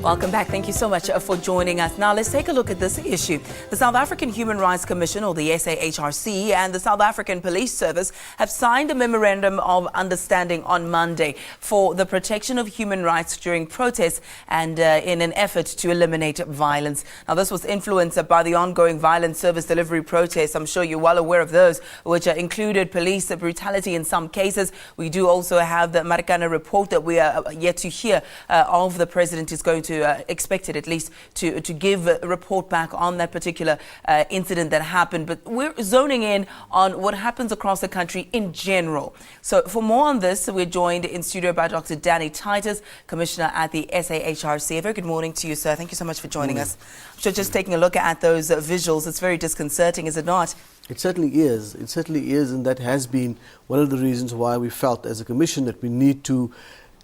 Welcome back. Thank you so much for joining us. Now, let's take a look at this issue. The South African Human Rights Commission, or the SAHRC, and the South African Police Service have signed a memorandum of understanding on Monday for the protection of human rights during protests and in an effort to eliminate violence. Now, this was influenced by the ongoing violent service delivery protests. I'm sure you're well aware of those, which included police brutality in some cases. We do also have the Marikana report that we are yet to hear of. The president is going to expected at least to give a report back on that particular incident that happened. But we're zoning in on what happens across the country in general. So for more on this, we're joined in studio by Dr. Danny Titus, Commissioner at the SAHRC. A very good morning to you, sir. Thank you so much for joining us. So just taking a look at those visuals, it's very disconcerting, is it not? It certainly is. It certainly is, and that has been one of the reasons why we felt as a commission that we need to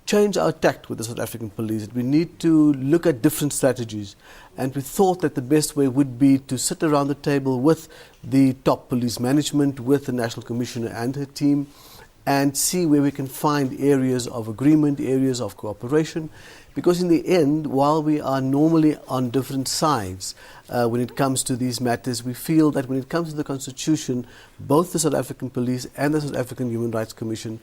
change our tact with the South African police. We need to look at different strategies, and we thought that the best way would be to sit around the table with the top police management, with the National Commissioner and her team, and see where we can find areas of agreement, areas of cooperation. Because in the end, while we are normally on different sides when it comes to these matters, we feel that when it comes to the Constitution, both the South African Police and the South African Human Rights Commission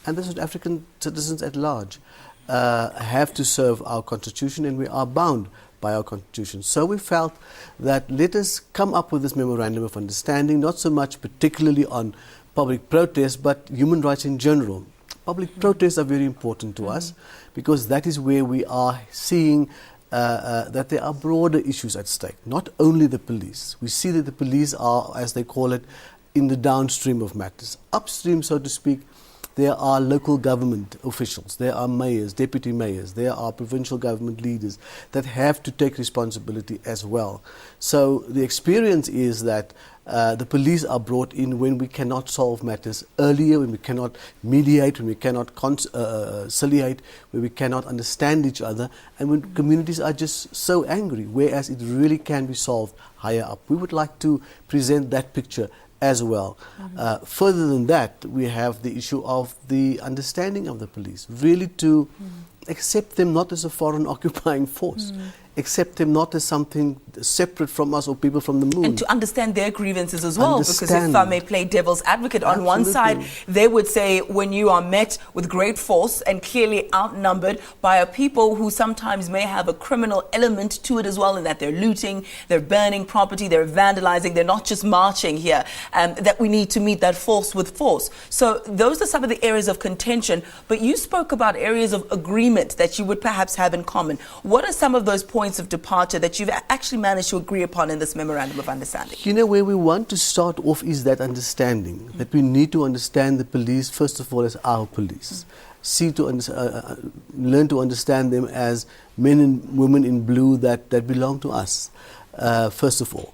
and the South African citizens at large have to serve our Constitution, and we are bound by our Constitution. So we felt that let us come up with this memorandum of understanding, not so much particularly on public protests, but human rights in general. Public protests are very important to us because that is where we are seeing that there are broader issues at stake, not only the police. We see that the police are, as they call it, in the downstream of matters. Upstream, so to speak, there are local government officials, there are mayors, deputy mayors, there are provincial government leaders that have to take responsibility as well. So the experience is that the police are brought in when we cannot solve matters earlier, when we cannot mediate, when we cannot conciliate, when we cannot understand each other, and when communities are just so angry, whereas it really can be solved higher up. We would like to present that picture as well. Further than that, we have the issue of the understanding of the police, really to accept them not as a foreign occupying force, accept them not as something separate from us or people from the moon. And to understand their grievances as well, because if I may play devil's advocate, on one side they would say when you are met with great force and clearly outnumbered by a people who sometimes may have a criminal element to it as well, in that they're looting, they're burning property, they're vandalizing, they're not just marching here, that we need to meet that force with force. So those are some of the areas of contention, but you spoke about areas of agreement that you would perhaps have in common. What are some of those points of departure that you've actually managed to agree upon in this memorandum of understanding? You know, where we want to start off is that understanding, that we need to understand the police, first of all, as our police. Learn to understand them as men and women in blue that belong to us, first of all.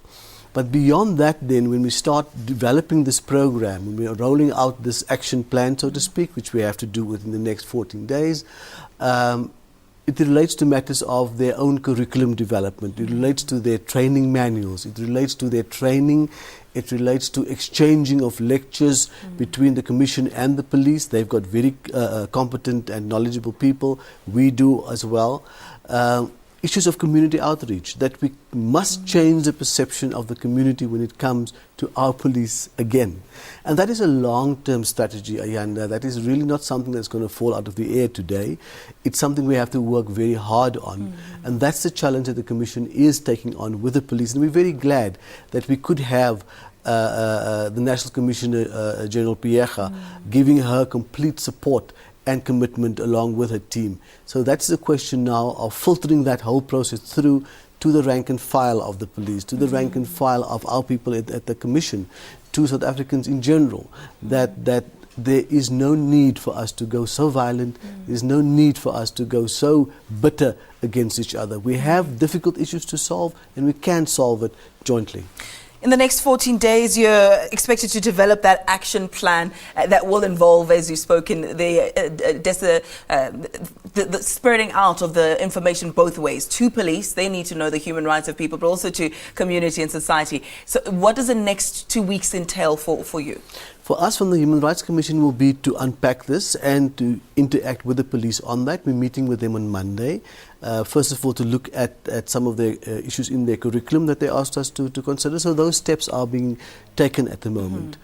But beyond that, then, when we start developing this program, when we are rolling out this action plan, so to speak, which we have to do within the next 14 days, it relates to matters of their own curriculum development. It relates to their training manuals. It relates to their training. It relates to exchanging of lectures between the Commission and the police. They've got very competent and knowledgeable people. We do as well. Issues of community outreach, that we must change the perception of the community when it comes to our police again. And that is a long-term strategy, Ayanda. That is really not something that's going to fall out of the air today. It's something we have to work very hard on. And that's the challenge that the Commission is taking on with the police. And we're very glad that we could have the National Commissioner, General Piecha, giving her complete support and commitment along with her team. So that's the question now of filtering that whole process through to the rank and file of the police, to the rank and file of our people at the Commission, to South Africans in general, that there is no need for us to go so violent, there's no need for us to go so bitter against each other. We have difficult issues to solve, and we can solve it jointly. In the next 14 days, you're expected to develop that action plan that will involve, as you spoke, in the spreading out of the information both ways. To police, they need to know the human rights of people, but also to community and society. So what does the next 2 weeks entail for you? For us from the Human Rights Commission will be to unpack this and to interact with the police on that. We're meeting with them on Monday. First of all, to look at some of the issues in their curriculum that they asked us to consider. So those steps are being taken at the moment.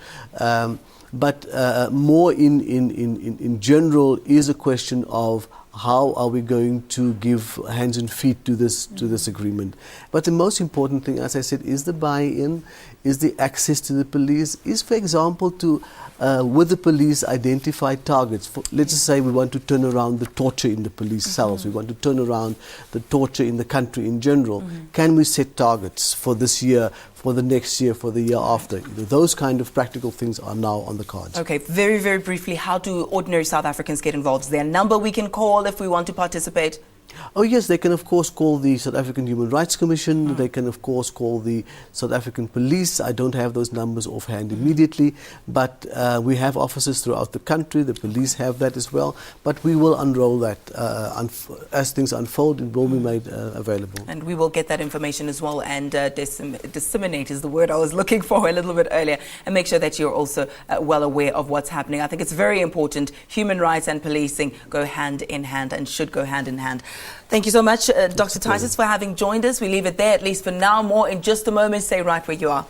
But more in general is a question of how are we going to give hands and feet to this agreement. But the most important thing, as I said, is the buy-in, is the access to the police, is, for example, to with the police identify targets. Let's just say we want to turn around the torture in the police cells, we want to turn around the torture in the country in general. Can we set targets for this year, for the next year, for the year after? Those kind of practical things are now on the cards. Okay, very, very briefly, how do ordinary South Africans get involved? Is there a number we can call if we want to participate? Oh yes, they can of course call the South African Human Rights Commission, they can of course call the South African Police. I don't have those numbers offhand immediately, but we have offices throughout the country, the police have that as well, but we will unroll that as things unfold, it will be made available. And we will get that information as well and disseminate is the word I was looking for a little bit earlier, and make sure that you're also well aware of what's happening. I think it's very important. Human rights and policing go hand in hand and should go hand in hand. Thank you so much, Dr. Titus, for having joined us. We leave it there, at least for now. More in just a moment. Stay right where you are.